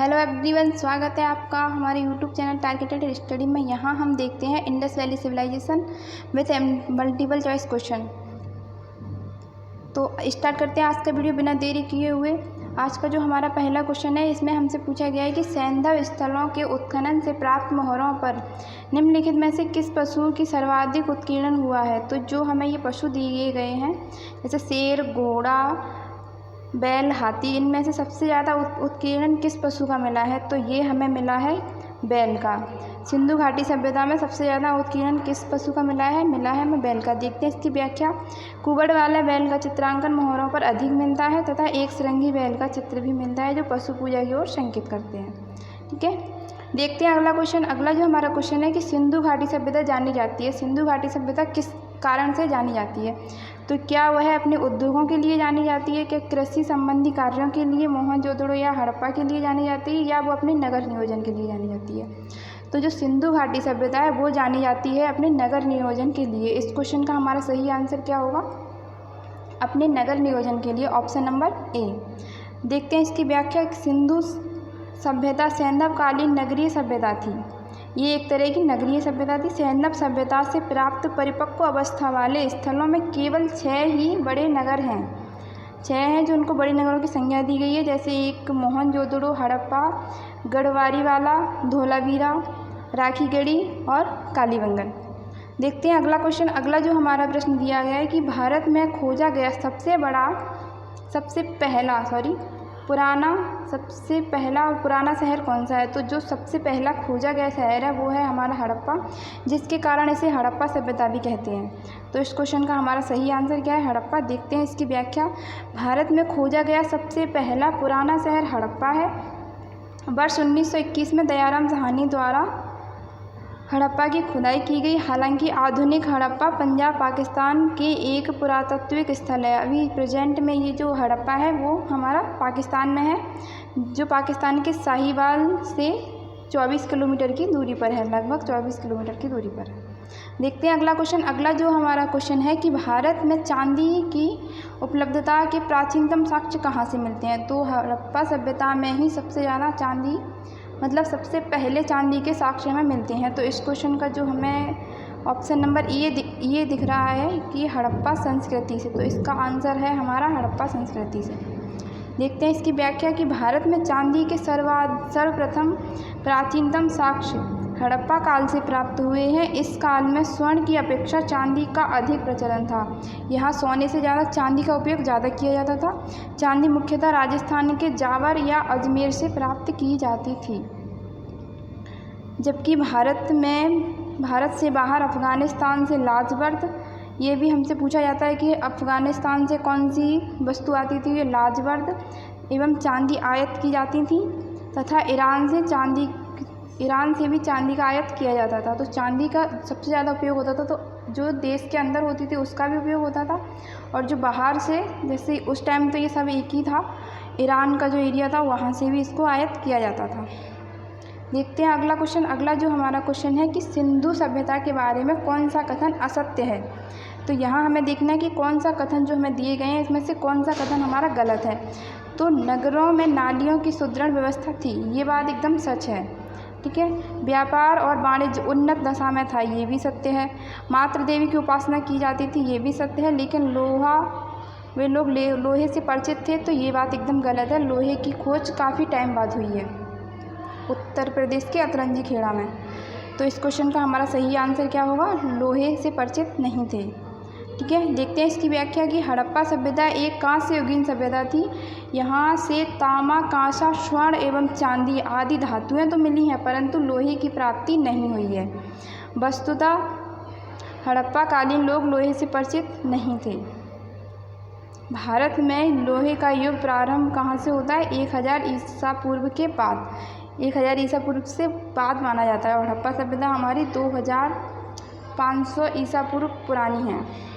Hello everyone, स्वागत है आपका हमारे यूट्यूब चैनल टारगेटेड स्टडी में। यहाँ हम देखते हैं Indus valley civilisation with multiple choice question. तो स्टार्ट करते हैं आज का वीडियो बिना देरी किए हुए। आज का जो हमारा पहला क्वेश्चन है, इसमें हमसे पूछा गया है कि सैंधव स्थलों के उत्खनन से प्राप्त मोहरों पर निम्नलिखित में से किस पशु की सर्वाधिक उत्कीर्णन हुआ है। तो जो हमें ये पशु दिए गए हैं, जैसे शेर, घोड़ा, बैल, हाथी, इनमें से सबसे ज़्यादा उत्कीर्णन किस पशु का मिला है। तो ये हमें मिला है बैल का। सिंधु घाटी सभ्यता में सबसे ज़्यादा उत्कीर्णन किस पशु का मिला है हमें बैल का। देखते हैं इसकी व्याख्या। कुबड़ वाले बैल का चित्रांकन मोहरों पर अधिक मिलता है तथा एक श्रृंगी बैल का चित्र भी मिलता है जो पशु पूजा की ओर संकेत करते हैं। ठीक है, देखते हैं अगला क्वेश्चन। अगला जो हमारा क्वेश्चन है कि सिंधु घाटी सभ्यता जानी जाती है। सिंधु घाटी सभ्यता किस कारण से जानी जाती है। तो क्या वह अपने उद्योगों के लिए जानी जाती है, क्या कृषि संबंधी कार्यों के लिए मोहनजोदड़ो या हड़प्पा के लिए जानी जाती है, या वो अपने नगर नियोजन के लिए जानी जाती है। तो जो सिंधु घाटी सभ्यता है वो जानी जाती है अपने नगर नियोजन के लिए। इस क्वेश्चन का हमारा सही आंसर क्या होगा, अपने नगर नियोजन के लिए, ऑप्शन नंबर ए। देखते हैं इसकी व्याख्या। सिंधु सभ्यता सैंधवकालीन नगरीय सभ्यता थी। ये एक तरह की नगरीय सभ्यता थी। सैंधव सभ्यता से प्राप्त परिपक्व अवस्था वाले स्थलों में केवल 6 ही बड़े नगर हैं। 6 हैं जो उनको बड़े नगरों की संज्ञा दी गई है, जैसे एक मोहनजोदड़ो, हड़प्पा, गढ़वारीवाला, धोलावीरा, राखीगढ़ी और कालीबंगन। देखते हैं अगला क्वेश्चन। अगला जो हमारा प्रश्न दिया गया है कि भारत में खोजा गया सबसे पहला और पुराना शहर कौन सा है। तो जो सबसे पहला खोजा गया शहर है वो है हमारा हड़प्पा, जिसके कारण इसे हड़प्पा सभ्यता भी कहते हैं। तो इस क्वेश्चन का हमारा सही आंसर क्या है, हड़प्पा। देखते हैं इसकी व्याख्या। भारत में खोजा गया सबसे पहला पुराना शहर हड़प्पा है। वर्ष 1921 में दयाराम साहनी द्वारा हड़प्पा की खुदाई की गई। हालांकि आधुनिक हड़प्पा पंजाब पाकिस्तान के एक पुरातात्विक स्थल है। अभी प्रेजेंट में ये जो हड़प्पा है वो हमारा पाकिस्तान में है, जो पाकिस्तान के साहिवाल से 24 किलोमीटर की दूरी पर है, लगभग 24 किलोमीटर की दूरी पर है। देखते हैं अगला क्वेश्चन। अगला जो हमारा क्वेश्चन है कि भारत में चांदी की उपलब्धता के प्राचीनतम साक्ष्य कहाँ से मिलते हैं। तो हड़प्पा सभ्यता में ही सबसे ज़्यादा चांदी, मतलब सबसे पहले चांदी के साक्ष्य हमें मिलते हैं। तो इस क्वेश्चन का जो हमें ऑप्शन नंबर ये दिख रहा है कि हड़प्पा संस्कृति से। तो इसका आंसर है हमारा हड़प्पा संस्कृति से। देखते हैं इसकी व्याख्या कि भारत में चांदी के सर्वप्रथम प्राचीनतम साक्ष्य हड़प्पा काल से प्राप्त हुए हैं। इस काल में स्वर्ण की अपेक्षा चांदी का अधिक प्रचलन था। यहाँ सोने से ज़्यादा चांदी का उपयोग ज़्यादा किया जाता था। चांदी मुख्यतः राजस्थान के जावर या अजमेर से प्राप्त की जाती थी, जबकि भारत से बाहर अफ़गानिस्तान से लाजवर्द, ये भी हमसे पूछा जाता है कि अफ़गानिस्तान से कौन सी वस्तु आती थी, ये लाजवर्द एवं चांदी आयात की जाती थी, तथा ईरान से भी चांदी का आयात किया जाता था। तो चांदी का सबसे ज़्यादा उपयोग होता था। तो जो देश के अंदर होती थी उसका भी उपयोग होता था, और जो बाहर से, जैसे उस टाइम तो ये सब एक ही था, ईरान का जो एरिया था वहाँ से भी इसको आयात किया जाता था। देखते हैं अगला क्वेश्चन। अगला जो हमारा क्वेश्चन है कि सिंधु सभ्यता के बारे में कौन सा कथन असत्य है। तो यहाँ हमें देखना है कि कौन सा कथन जो हमें दिए गए हैं इसमें से कौन सा कथन हमारा गलत है। तो नगरों में नालियों की सुदृढ़ व्यवस्था थी, ये बात एकदम सच है। ठीक है, व्यापार और वाणिज्य उन्नत दशा में था, ये भी सत्य है। मातृ देवी की उपासना की जाती थी, ये भी सत्य है। लेकिन वे लोग लोहे से परिचित थे, तो ये बात एकदम गलत है। लोहे की खोज काफ़ी टाइम बाद हुई है, उत्तर प्रदेश के अतरंजी खेड़ा में। तो इस क्वेश्चन का हमारा सही आंसर क्या होगा, लोहे से परिचित नहीं थे। ठीक है, देखते हैं इसकी व्याख्या कि हड़प्पा सभ्यता एक कांस्य युगीन सभ्यता थी। यहाँ से तांबा, कांसा, स्वर्ण एवं चांदी आदि धातुएं तो मिली हैं, परंतु लोहे की प्राप्ति नहीं हुई है। वस्तुतः हड़प्पा कालीन लोग लोहे से परिचित नहीं थे। भारत में लोहे का युग प्रारंभ कहाँ से होता है, 1000 ईसा पूर्व के बाद, 1000 ईसा पूर्व से बाद माना जाता है। और हड़प्पा सभ्यता हमारी 2500 ईसा पूर्व पुरानी है।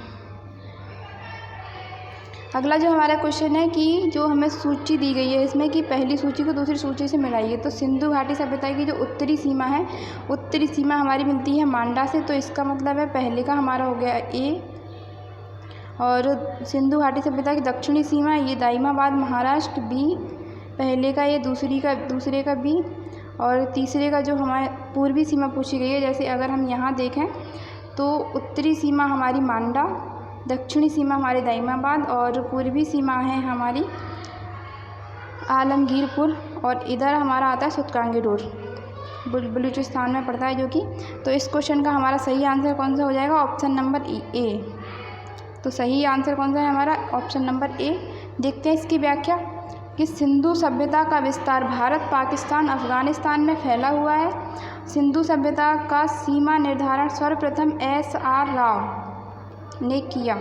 अगला जो हमारा क्वेश्चन है कि जो हमें सूची दी गई है इसमें कि पहली सूची को दूसरी सूची से मिलाइए। तो सिंधु घाटी सभ्यता की जो उत्तरी सीमा है, उत्तरी सीमा हमारी मिलती है मांडा से। तो इसका मतलब है पहले का हमारा हो गया ए, और सिंधु घाटी सभ्यता की दक्षिणी सीमा ये दाइमाबाद महाराष्ट्र बी, पहले का ए, दूसरे का बी और तीसरे का जो हमारे पूर्वी सीमा पूछी गई है। जैसे अगर हम यहाँ देखें तो उत्तरी सीमा हमारी मांडा, दक्षिणी सीमा हमारे दाइमाबाद और पूर्वी सीमा है हमारी आलमगीरपुर और इधर हमारा आता है सूतकांगी डोर, बलूचिस्तान में पड़ता है जो कि। तो इस क्वेश्चन का हमारा सही आंसर कौन सा हो जाएगा? Option number A. तो सही आंसर कौन सा है हमारा? Option number A. देखते हैं इसकी व्याख्या कि सिंधु सभ्यता का विस्तार भारत, पाकिस्तान, अफगानिस्तान में फैला हुआ है। सिंधु सभ्यता का सीमा निर्धारण सर्वप्रथम SR राव ने किया।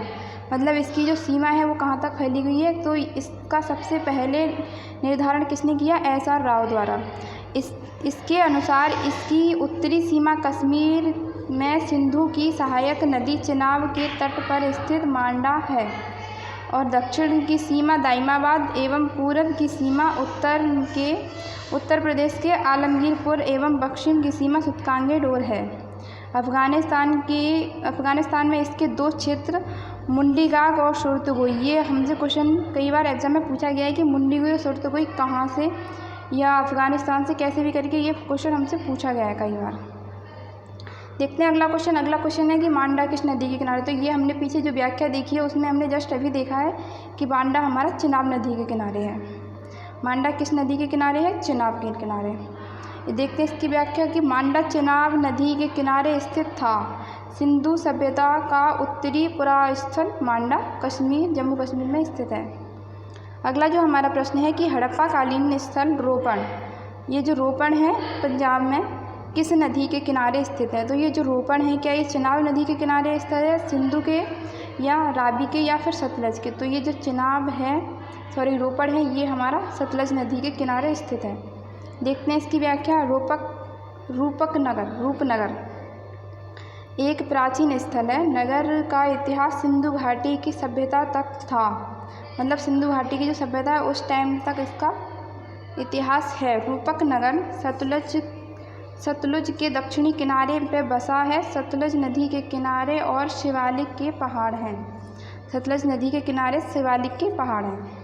मतलब इसकी जो सीमा है वो कहाँ तक फैली हुई है, तो इसका सबसे पहले निर्धारण किसने किया? SR राव द्वारा। इसके अनुसार इसकी उत्तरी सीमा कश्मीर में सिंधु की सहायक नदी चिनाब के तट पर स्थित मांडा है और दक्षिण की सीमा दाइमाबाद एवं पूर्व की सीमा उत्तर प्रदेश के आलमगीरपुर एवं पश्चिम की सीमा सूतकांगी डोर है। अफगानिस्तान में इसके दो क्षेत्र मुंडीगाग और सुरतगोई। ये हमसे क्वेश्चन कई बार एग्जाम में पूछा गया है कि मुंडीगोई और सुरतगोई कहाँ से या अफगानिस्तान से कैसे भी करके ये क्वेश्चन हमसे पूछा गया है कई बार। देखते हैं अगला क्वेश्चन है कि मांडा किस नदी के किनारे। तो ये हमने पीछे जो व्याख्या देखी है उसमें हमने जस्ट अभी देखा है कि मांडा हमारा चिनाब नदी के किनारे है। मांडा किस नदी के किनारे है? चिनाब के किनारे। देखते हैं इसकी व्याख्या कि मांडा चिनाब नदी के किनारे स्थित था। सिंधु सभ्यता का उत्तरी पुरास्थल मांडा कश्मीर, जम्मू कश्मीर में स्थित है। अगला जो हमारा प्रश्न है कि हड़प्पा कालीन स्थल रोपण, ये जो रोपण है पंजाब में किस नदी के किनारे स्थित है? तो ये जो रोपण है क्या ये चिनाब नदी के किनारे स्थित है, सिंधु के या रावी के या फिर सतलज के? तो ये जो रोपण है ये हमारा सतलज नदी के किनारे स्थित है। देखते हैं इसकी व्याख्या। रूपनगर एक प्राचीन स्थल है। नगर का इतिहास सिंधु घाटी की सभ्यता तक था। मतलब सिंधु घाटी की जो सभ्यता है उस टाइम तक इसका इतिहास है। रूपकनगर सतलुज के दक्षिणी किनारे पे बसा है। सतलज नदी के किनारे और शिवालिक के पहाड़ हैं। सतलज नदी के किनारे शिवालिक के पहाड़ हैं।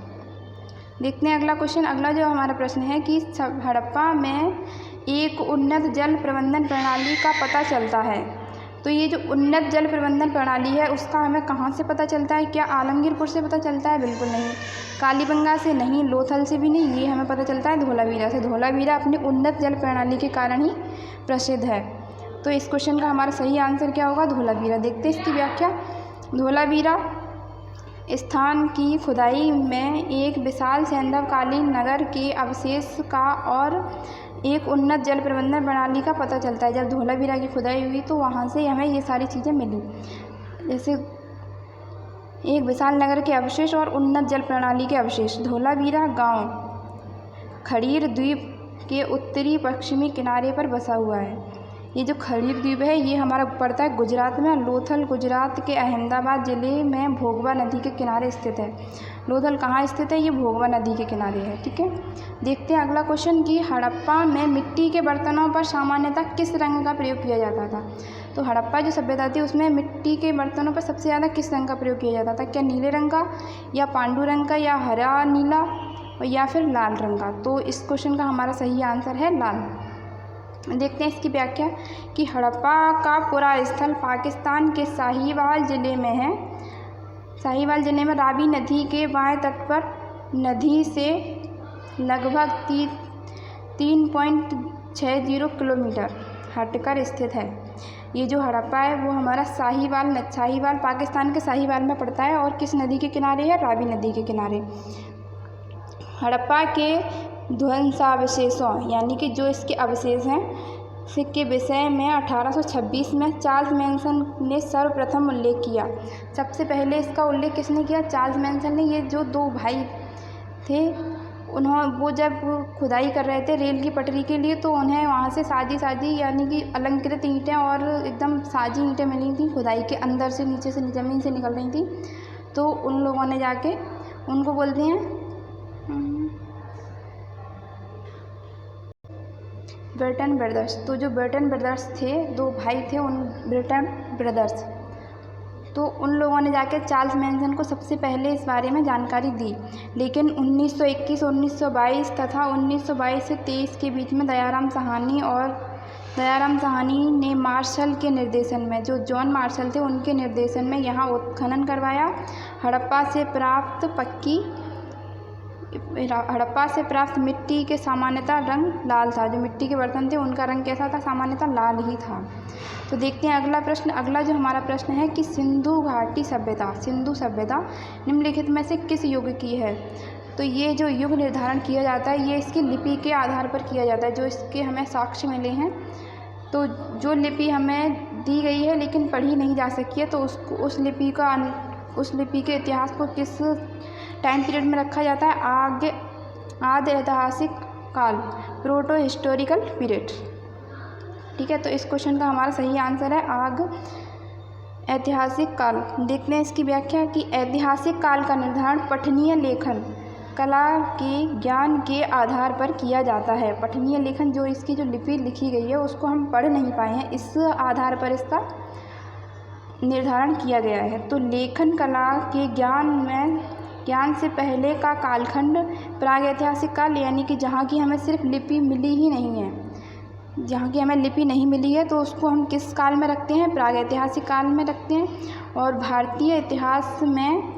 देखते हैं अगला क्वेश्चन। अगला जो हमारा प्रश्न है कि हड़प्पा में एक उन्नत जल प्रबंधन प्रणाली का पता चलता है। तो ये जो उन्नत जल प्रबंधन प्रणाली है उसका हमें कहाँ से पता चलता है? क्या आलमगीरपुर से पता चलता है? बिल्कुल नहीं। कालीबंगा से नहीं, लोथल से भी नहीं, ये हमें पता चलता है धोलावीरा से। धोलावीरा अपनी उन्नत जल प्रणाली के कारण ही प्रसिद्ध है। तो इस क्वेश्चन का हमारा सही आंसर क्या होगा? धोलावीरा। देखते हैं इसकी व्याख्या। धोलावीरा स्थान की खुदाई में एक विशाल सैंधवकालीन नगर के अवशेष का और एक उन्नत जल प्रबंधन प्रणाली का पता चलता है। जब धोलावीरा की खुदाई हुई तो वहाँ से हमें ये सारी चीज़ें मिली, जैसे एक विशाल नगर के अवशेष और उन्नत जल प्रणाली के अवशेष। धोलावीरा गांव खड़ीर द्वीप के उत्तरी पश्चिमी किनारे पर बसा हुआ है। ये जो खड़ीर द्वीप है ये हमारा पड़ता है गुजरात में। लोथल गुजरात के अहमदाबाद ज़िले में भोगवा नदी के किनारे स्थित है। लोथल कहाँ स्थित है? ये भोगवा नदी के किनारे है। ठीक है। देखते हैं अगला क्वेश्चन कि हड़प्पा में मिट्टी के बर्तनों पर सामान्यतः किस रंग का प्रयोग किया जाता था? तो हड़प्पा जो सभ्यता थी उसमें मिट्टी के बर्तनों पर सबसे ज़्यादा किस रंग का प्रयोग किया जाता था? क्या नीले रंग का या पांडु रंग का या हरा नीला या फिर लाल रंग का? तो इस क्वेश्चन का हमारा सही आंसर है लाल। देखते हैं इसकी व्याख्या कि हड़प्पा का पूरा स्थल पाकिस्तान के साहिवाल ज़िले में है। साहिवाल ज़िले में रावी नदी के बाएं तट पर नदी से लगभग 3.60 किलोमीटर हटकर स्थित है। ये जो हड़प्पा है वो हमारा साहिवाल पाकिस्तान के साहिवाल में पड़ता है और किस नदी के किनारे है? रावी नदी के किनारे। हड़प्पा के ध्वंसावशेषों यानी कि जो इसके अवशेष हैं के विषय में 1826 में चार्ल्स मैनसन ने सर्वप्रथम उल्लेख किया। सबसे पहले इसका उल्लेख किसने किया? चार्ल्स मैनसन ने। ये जो दो भाई थे वो जब खुदाई कर रहे थे रेल की पटरी के लिए तो उन्हें वहाँ से सादी यानी कि अलंकृत ईंटें और एकदम साजी ईंटें मिली थी। खुदाई के अंदर से नीचे से ज़मीन से निकल रही थी। तो उन लोगों ने जाके उनको बोलते हैं ब्रिटन ब्रदर्स। तो जो ब्रिटन ब्रदर्स थे, दो भाई थे उन ब्रिटन ब्रदर्स, तो उन लोगों ने जाके चार्ल्स मैनसन को सबसे पहले इस बारे में जानकारी दी। लेकिन 1921, 1922 तथा 1922 से 23 के बीच में दयाराम साहनी ने मार्शल के निर्देशन में, जो जॉन मार्शल थे उनके निर्देशन में यहाँ उत्खनन करवाया। हड़प्पा से प्राप्त मिट्टी के सामान्यतः रंग लाल था। जो मिट्टी के बर्तन थे उनका रंग कैसा था? सामान्यतः लाल ही था। तो देखते हैं अगला प्रश्न। अगला जो हमारा प्रश्न है कि सिंधु घाटी सभ्यता, सिंधु सभ्यता निम्नलिखित में से किस युग की है? तो ये जो युग निर्धारण किया जाता है ये इसकी लिपि के आधार पर किया जाता है। जो इसके हमें साक्ष्य मिले हैं, तो जो लिपि हमें दी गई है लेकिन पढ़ी नहीं जा सकी है, तो उस लिपि के इतिहास को किस टाइम पीरियड में रखा जाता है? आद्य ऐतिहासिक काल, प्रोटो हिस्टोरिकल पीरियड। ठीक है, तो इस क्वेश्चन का हमारा सही आंसर है आग ऐतिहासिक काल। देखते हैं इसकी व्याख्या कि ऐतिहासिक काल का निर्धारण पठनीय लेखन कला के ज्ञान के आधार पर किया जाता है। पठनीय लेखन, जो इसकी जो लिपि लिखी गई है उसको हम पढ़ नहीं पाए हैं, इस आधार पर इसका निर्धारण किया गया है। तो लेखन कला के ज्ञान से पहले का कालखंड प्रागैतिहासिक काल, यानी कि जहाँ की हमें सिर्फ लिपि मिली ही नहीं है, जहाँ की हमें लिपि नहीं मिली है, तो उसको हम किस काल में रखते हैं? प्रागैतिहासिक काल में रखते हैं। और भारतीय इतिहास में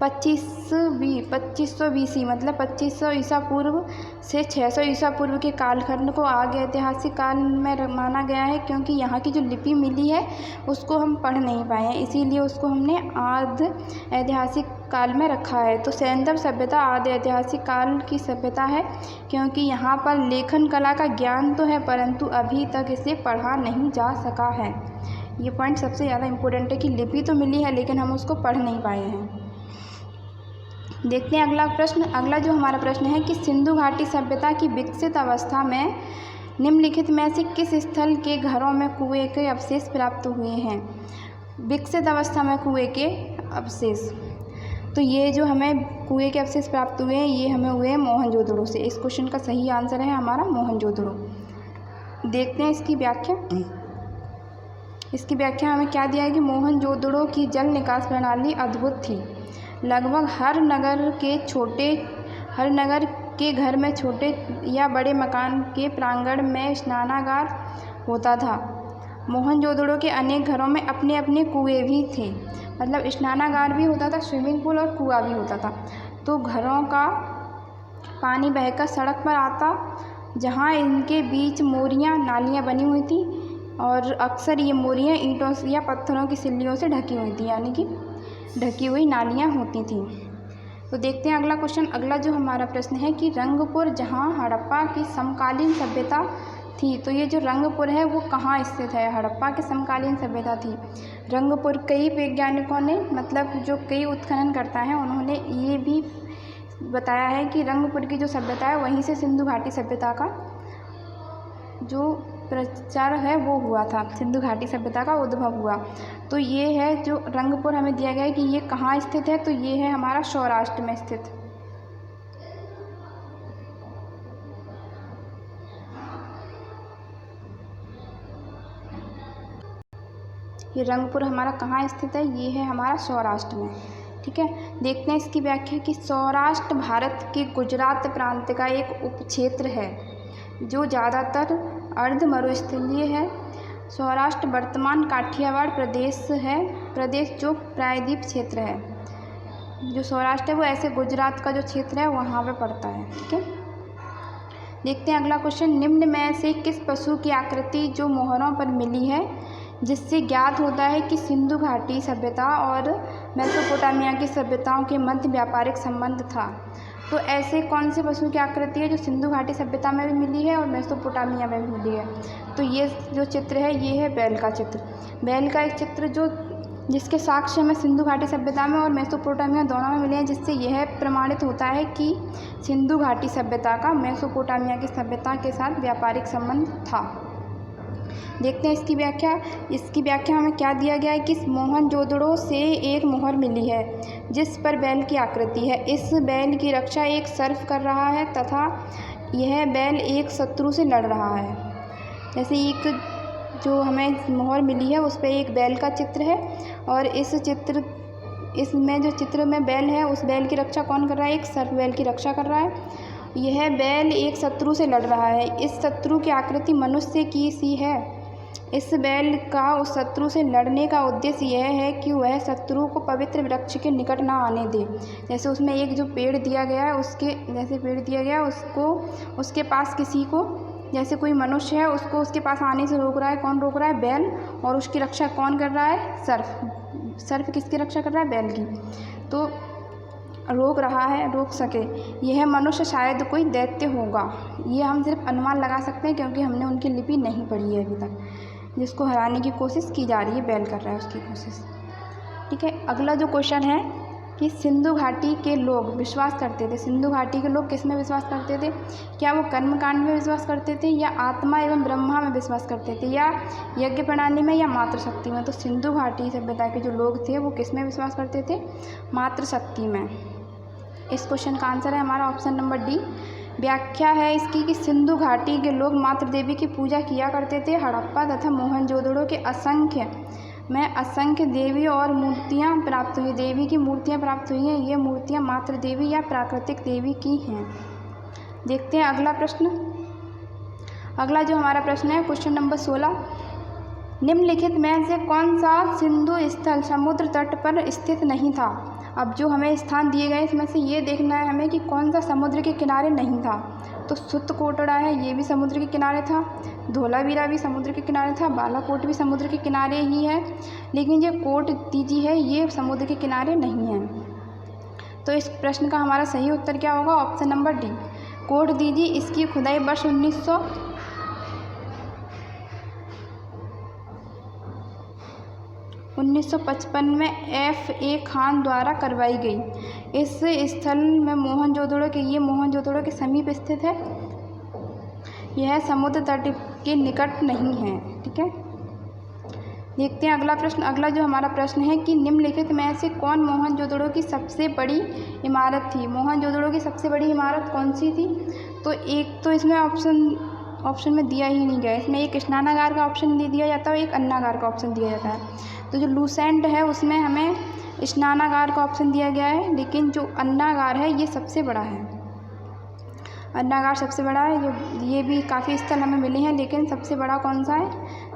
2500 BC मतलब 2500 ईसा पूर्व से 600 ईसा पूर्व के कालखंड को आगे ऐतिहासिक काल में माना गया है, क्योंकि यहाँ की जो लिपि मिली है उसको हम पढ़ नहीं पाए हैं, इसीलिए उसको हमने आद्य ऐतिहासिक काल में रखा है। तो सैंधव सभ्यता आद्य ऐतिहासिक काल की सभ्यता है, क्योंकि यहाँ पर लेखन कला का ज्ञान तो है परंतु अभी तक इसे पढ़ा नहीं जा सका है। ये पॉइंट सबसे ज़्यादा इम्पोर्टेंट है कि लिपि तो मिली है लेकिन हम उसको पढ़ नहीं पाए हैं। देखते हैं अगला प्रश्न। अगला जो हमारा प्रश्न है कि सिंधु घाटी सभ्यता की विकसित अवस्था में निम्नलिखित में से किस स्थल के घरों में कुएं के अवशेष प्राप्त हुए हैं? विकसित अवस्था में कुएं के अवशेष, तो ये जो हमें कुएं के अवशेष प्राप्त हुए हैं ये हमें हुए हैं मोहनजोदड़ो से। इस क्वेश्चन का सही आंसर है हमारा मोहनजोदड़ो। देखते हैं इसकी व्याख्या। इसकी व्याख्या हमें क्या दिया है कि मोहनजोदड़ो की जल निकास प्रणाली अद्भुत थी। लगभग हर नगर के घर में छोटे या बड़े मकान के प्रांगण में स्नानागार होता था। मोहनजोदड़ो के अनेक घरों में अपने अपने कुएं भी थे, मतलब स्नानागार भी होता था, स्विमिंग पूल और कुआं भी होता था। तो घरों का पानी बहकर सड़क पर आता, जहाँ इनके बीच मोरियां नालियां बनी हुई थी, और अक्सर ये मोरियां ईंटों या पत्थरों की सिल्लियों से ढकी हुई थी, यानी कि ढकी हुई नालियां होती थीं। तो देखते हैं अगला क्वेश्चन। अगला जो हमारा प्रश्न है कि रंगपुर, जहां हड़प्पा की समकालीन सभ्यता थी, तो ये जो रंगपुर है वो कहाँ स्थित है? हड़प्पा की समकालीन सभ्यता थी रंगपुर। कई वैज्ञानिकों ने, मतलब जो कई उत्खनन करता है, उन्होंने ये भी बताया है कि रंगपुर की जो सभ्यता है वहीं से सिंधु घाटी सभ्यता का जो प्रचार है वो हुआ था, सिंधु घाटी सभ्यता का उद्भव हुआ। तो ये है जो रंगपुर हमें दिया गया है कि ये कहाँ स्थित है, तो ये है हमारा सौराष्ट्र में स्थित। ये रंगपुर हमारा कहाँ स्थित है? ये है हमारा सौराष्ट्र में। ठीक है, देखते हैं इसकी व्याख्या कि सौराष्ट्र भारत के गुजरात प्रांत का एक उपक्षेत्र है जो ज़्यादातर अर्ध मरुस्थलीय है। सौराष्ट्र वर्तमान काठियावाड़ प्रदेश जो प्रायद्वीप क्षेत्र है। जो सौराष्ट्र है वो ऐसे गुजरात का जो क्षेत्र है वहाँ पे पड़ता है। ठीक है, देखते हैं अगला क्वेश्चन। निम्न में से किस पशु की आकृति जो मोहरों पर मिली है जिससे ज्ञात होता है कि सिंधु घाटी सभ्यता और मेसोपोटामिया की सभ्यताओं के मध्य व्यापारिक संबंध था? तो ऐसे कौन से पशु की आकृति है जो सिंधु घाटी सभ्यता में भी मिली है और मेसोपोटामिया में भी मिली है? तो ये जो चित्र है ये है बैल का चित्र। बैल का एक चित्र जिसके साक्ष्य में सिंधु घाटी सभ्यता में और मेसोपोटामिया दोनों में मिले हैं, जिससे यह प्रमाणित होता है कि सिंधु घाटी सभ्यता का मेसोपोटामिया की सभ्यता के साथ व्यापारिक संबंध था। देखते हैं इसकी व्याख्या। इसकी व्याख्या हमें क्या दिया गया है कि मोहनजोदड़ो से एक मोहर मिली है जिस पर बैल की आकृति है। इस बैल की रक्षा एक सर्फ कर रहा है तथा यह बैल एक शत्रु से लड़ रहा है। जैसे एक जो हमें मोहर मिली है उस पे एक बैल का चित्र है और इसमें जो चित्र में बैल है उस बैल की रक्षा कौन कर रहा है? एक सर्प बैल की रक्षा कर रहा है। यह बैल एक शत्रु से लड़ रहा है। इस शत्रु की आकृति मनुष्य की सी है। इस बैल का उस शत्रु से लड़ने का उद्देश्य यह है कि वह शत्रु को पवित्र वृक्ष के निकट ना आने दे। जैसे उसमें एक जो पेड़ दिया गया है उसको उसके पास किसी को, जैसे कोई मनुष्य है उसको उसके पास आने से रोक रहा है। कौन रोक रहा है? बैल। और उसकी रक्षा कौन कर रहा है? सर्प किसकी रक्षा कर रहा है? बैल की। तो रोक रहा है, रोक सके। यह मनुष्य शायद कोई दैत्य होगा। ये हम सिर्फ अनुमान लगा सकते हैं क्योंकि हमने उनकी लिपि नहीं पढ़ी है अभी तक। जिसको हराने की कोशिश की जा रही है, बैल कर रहा है उसकी कोशिश। ठीक है, अगला जो क्वेश्चन है कि सिंधु घाटी के लोग विश्वास करते थे। सिंधु घाटी के लोग किस में विश्वास करते थे? क्या वो कर्मकांड में विश्वास करते थे, या आत्मा एवं ब्रह्मा में विश्वास करते थे, या यज्ञ प्रणाली में, या मातृशक्ति में? तो सिंधु घाटी सभ्यता के जो लोग थे वो किस में विश्वास करते थे? मातृशक्ति में। इस क्वेश्चन का आंसर है हमारा ऑप्शन नंबर डी। व्याख्या है इसकी कि सिंधु घाटी के लोग मातृ देवी की पूजा किया करते थे। हड़प्पा तथा मोहनजोदड़ो के असंख्य देवी और मूर्तियाँ प्राप्त हुई, देवी की मूर्तियाँ प्राप्त हुई हैं। ये मूर्तियाँ मातृ देवी या प्राकृतिक देवी की हैं। देखते हैं अगला प्रश्न। अगला जो हमारा प्रश्न है क्वेश्चन नंबर 16, निम्नलिखित में से कौन सा सिंधु स्थल समुद्र तट पर स्थित नहीं था? अब जो हमें स्थान दिए गए इसमें से ये देखना है हमें कि कौन सा समुद्र के किनारे नहीं था। तो सुत्तकोटड़ा है, ये भी समुद्र के किनारे था। धोलावीरा भी समुद्र के किनारे था। बालाकोट भी समुद्र के किनारे ही है। लेकिन ये कोट दीजी है, ये समुद्र के किनारे नहीं है। तो इस प्रश्न का हमारा सही उत्तर क्या होगा? ऑप्शन नंबर डी, कोट दीजी। इसकी खुदाई वर्ष 1955 में F.A. खान द्वारा करवाई गई। इस स्थल में मोहनजोदड़ो के समीप स्थित है। यह समुद्र तट के निकट नहीं है। ठीक है, देखते हैं अगला प्रश्न। अगला जो हमारा प्रश्न है कि निम्नलिखित में से कौन मोहनजोदड़ो की सबसे बड़ी इमारत थी? मोहनजोदड़ो की सबसे बड़ी इमारत कौन सी थी? तो एक तो इसमें ऑप्शन में दिया ही नहीं गया। इसमें एक स्नानागार का ऑप्शन दे दिया जाता है और एक अन्नागार का ऑप्शन दिया जाता है। तो जो लूसेंट है उसमें हमें स्नानागार का ऑप्शन दिया गया है, लेकिन जो अन्नागार है ये सबसे बड़ा है। अन्नागार सबसे बड़ा है। जो ये भी काफ़ी स्थल हमें मिले हैं, लेकिन सबसे बड़ा कौन सा है?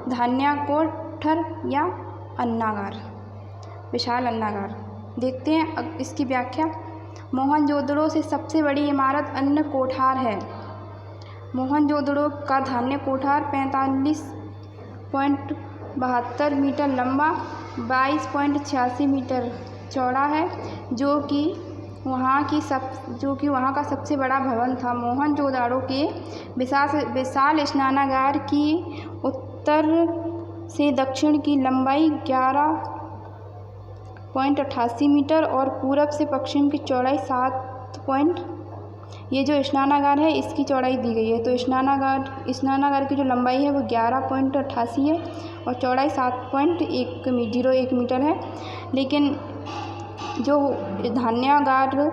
धान्याकोठर या अन्नागार, विशाल अन्नागार। देखते हैं इसकी व्याख्या। मोहनजोदड़ो से सबसे बड़ी इमारत अन्न कोठार है। मोहनजोदड़ो का धान्य कोठार 45.72 मीटर लंबा, 22.86 मीटर चौड़ा है, जो कि वहाँ का सबसे बड़ा भवन था। मोहनजोदड़ो के विशाल स्नानागार की उत्तर से दक्षिण की लंबाई 11.88 मीटर और पूरब से पश्चिम की चौड़ाई 7 ये जो स्नानागार है इसकी चौड़ाई दी गई है। तो स्नानागार की जो लंबाई है वो 11.88 है और चौड़ाई 7.01 मीटर है। लेकिन जो धान्यागार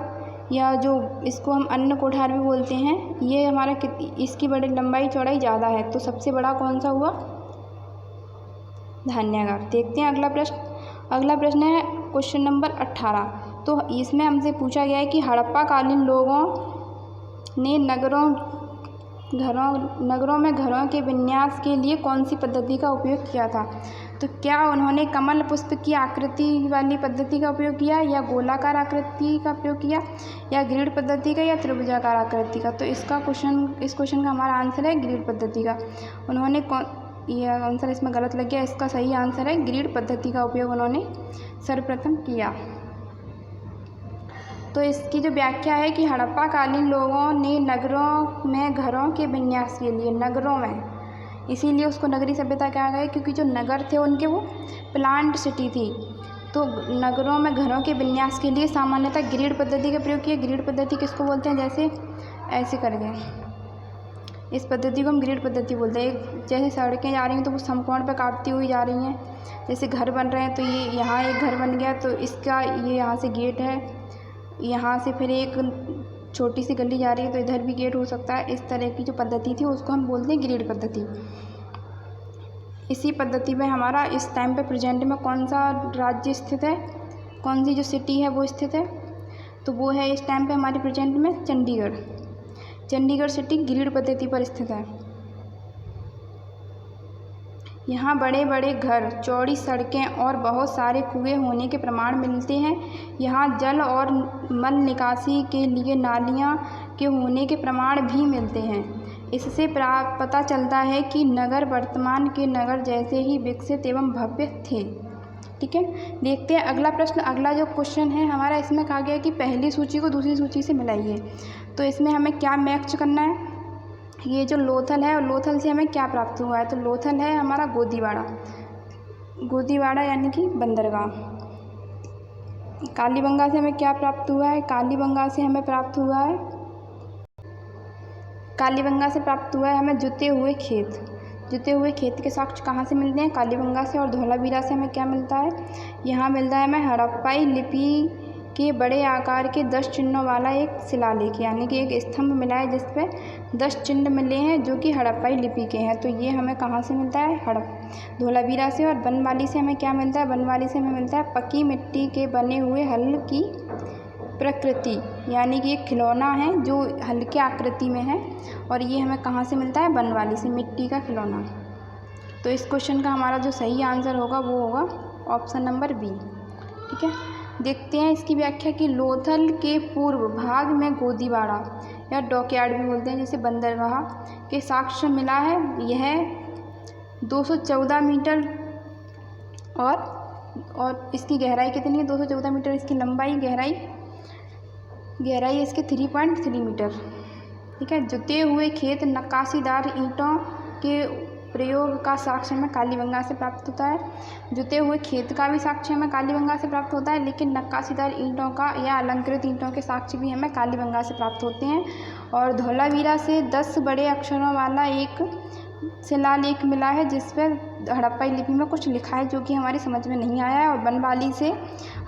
या जो इसको हम अन्न कोठार भी बोलते हैं, ये हमारा इसकी बड़ी लंबाई चौड़ाई ज़्यादा है। तो सबसे बड़ा कौन सा हुआ? धान्यागार। देखते हैं अगला प्रश्न। अगला प्रश्न है क्वेश्चन नंबर 18। तो इसमें हमसे पूछा गया है कि हड़प्पा कालीन लोगों ने नगरों में घरों के विन्यास के लिए कौन सी पद्धति का उपयोग किया था? तो क्या उन्होंने कमल पुष्प की आकृति वाली पद्धति का उपयोग किया, या गोलाकार आकृति का उपयोग किया, या ग्रिड पद्धति का, या त्रिभुजाकार आकृति का? तो इस क्वेश्चन का हमारा आंसर है ग्रिड पद्धति का। उन्होंने यह आंसर इसमें गलत लग गया। इसका सही आंसर है ग्रिड पद्धति का उपयोग उन्होंने सर्वप्रथम किया। तो इसकी जो व्याख्या है कि हड़प्पा कालीन लोगों ने नगरों में घरों के विन्यास के लिए, नगरों में, इसीलिए उसको नगरी सभ्यता कहा गया क्योंकि जो नगर थे उनके वो प्लांट सिटी थी। तो नगरों में घरों के विन्यास के लिए सामान्यतः ग्रिड पद्धति का प्रयोग किया। ग्रिड पद्धति किसको बोलते हैं? जैसे ऐसे करके, इस पद्धति को हम ग्रिड पद्धति बोलते हैं। जैसे सड़कें जा रही हैं तो वो समकोण पर काटती हुई जा रही हैं। जैसे घर बन रहे हैं तो ये यहाँ एक घर बन गया तो इसका ये यहाँ से गेट है, यहाँ से फिर एक छोटी सी गली जा रही है तो इधर भी गेट हो सकता है। इस तरह की जो पद्धति थी उसको हम बोलते हैं ग्रिड पद्धति। इसी पद्धति में हमारा इस टाइम पे प्रेजेंट में कौन सा राज्य स्थित है, कौन सी जो सिटी है वो स्थित है, तो वो है इस टाइम पे हमारे प्रेजेंट में चंडीगढ़। चंडीगढ़ सिटी ग्रिड पद्धति पर स्थित है। यहाँ बड़े बड़े घर, चौड़ी सड़कें और बहुत सारे कुएं होने के प्रमाण मिलते हैं। यहाँ जल और मल निकासी के लिए नालियाँ के होने के प्रमाण भी मिलते हैं। इससे पता चलता है कि नगर वर्तमान के नगर जैसे ही विकसित एवं भव्य थे। ठीक है, देखते हैं अगला प्रश्न। अगला जो क्वेश्चन है हमारा, इसमें कहा गया है कि पहली सूची को दूसरी सूची से मिलाइए। तो इसमें हमें क्या मैच करना है, ये जो लोथल है और लोथल से हमें क्या प्राप्त हुआ है, तो लोथल है हमारा गोदीवाड़ा, गोदीवाड़ा यानी कि बंदरगाह। कालीबंगा से हमें क्या प्राप्त हुआ है, कालीबंगा से हमें प्राप्त हुआ है, कालीबंगा से प्राप्त हुआ है हमें जुते हुए खेत। जुते हुए खेत के साक्ष्य कहाँ से मिलते हैं, कालीबंगा से। और धौलावीरा से हमें क्या मिलता है, यहाँ मिलता है हमें हड़प्पाई लिपि के बड़े आकार के 10 चिन्हों वाला एक शिलालेख, यानी कि एक स्तंभ मिला है जिस पे 10 चिन्ह मिले हैं जो कि हड़प्पाई लिपि के हैं। तो ये हमें कहाँ से मिलता है, धौलावीरा से। और बनवाली से हमें क्या मिलता है, बनवाली से हमें मिलता है पक्की मिट्टी के बने हुए हल की प्रकृति, यानी कि एक खिलौना है जो हल्के आकृति में है। और ये हमें कहाँ से मिलता है, बनवाली से, मिट्टी का खिलौना। तो इस क्वेश्चन का हमारा जो सही आंसर होगा वो होगा ऑप्शन नंबर बी। ठीक है, देखते हैं इसकी व्याख्या कि लोथल के पूर्व भाग में गोदीवाड़ा या डॉकयार्ड भी बोलते हैं जिसे बंदरगाह के साक्ष्य मिला है। यह 214 मीटर और इसकी गहराई कितनी है, 214 मीटर इसकी लंबाई, गहराई इसके 3.3 मीटर। ठीक है, जुते हुए खेत नक्काशीदार ईंटों के प्रयोग का साक्ष्य हमें कालीबंगा से प्राप्त होता है। जुते हुए खेत का भी साक्ष्य हमें कालीबंगा से प्राप्त होता है, लेकिन नक्काशीदार ईंटों का या अलंकृत ईंटों के साक्ष्य भी हमें कालीबंगा से प्राप्त होते हैं। और धौलावीरा से 10 बड़े अक्षरों वाला एक शिलालेख मिला है जिस पर हड़प्पाई लिपि में कुछ लिखा है जो कि हमारी समझ में नहीं आया है। और बनवाली से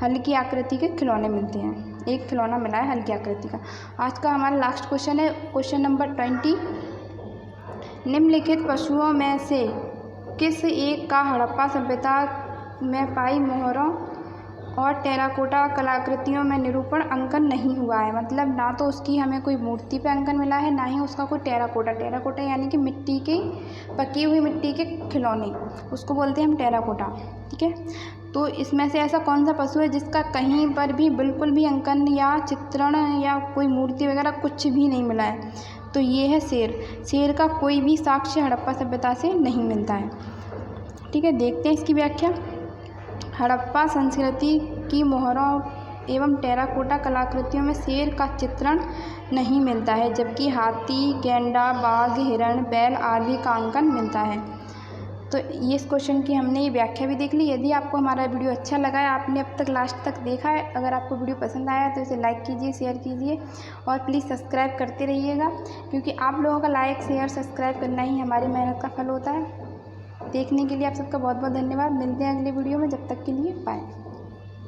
हल्की आकृति के खिलौने मिलते हैं, एक खिलौना मिला है हल्की आकृति का। आज का हमारा लास्ट क्वेश्चन है क्वेश्चन नंबर 20। निम्नलिखित पशुओं में से किस एक का हड़प्पा सभ्यता में पाई मोहरों और टेराकोटा कलाकृतियों में निरूपण अंकन नहीं हुआ है। मतलब ना तो उसकी हमें कोई मूर्ति पे अंकन मिला है, ना ही उसका कोई टेराकोटा यानी कि मिट्टी के, पकी हुई मिट्टी के खिलौने, उसको बोलते हैं हम टेराकोटा। ठीक है, तो इसमें से ऐसा कौन सा पशु है जिसका कहीं पर भी बिल्कुल भी अंकन या चित्रण या कोई मूर्ति वगैरह कुछ भी नहीं मिला है, तो ये है शेर। शेर का कोई भी साक्ष्य हड़प्पा सभ्यता से नहीं मिलता है। ठीक है, देखते हैं इसकी व्याख्या। हड़प्पा संस्कृति की मोहरों एवं टेराकोटा कलाकृतियों में शेर का चित्रण नहीं मिलता है, जबकि हाथी, गैंडा, बाघ, हिरण, बैल आदि का अंकन मिलता है। तो ये इस क्वेश्चन की हमने ये व्याख्या भी देख ली। यदि आपको हमारा वीडियो अच्छा लगा है, आपने अब तक लास्ट तक देखा है, अगर आपको वीडियो पसंद आया तो इसे लाइक कीजिए, शेयर कीजिए और प्लीज़ सब्सक्राइब करते रहिएगा, क्योंकि आप लोगों का लाइक, शेयर, सब्सक्राइब करना ही हमारी मेहनत का फल होता है। देखने के लिए आप सबका बहुत बहुत धन्यवाद। मिलते हैं अगले वीडियो में, जब तक के लिए बाय।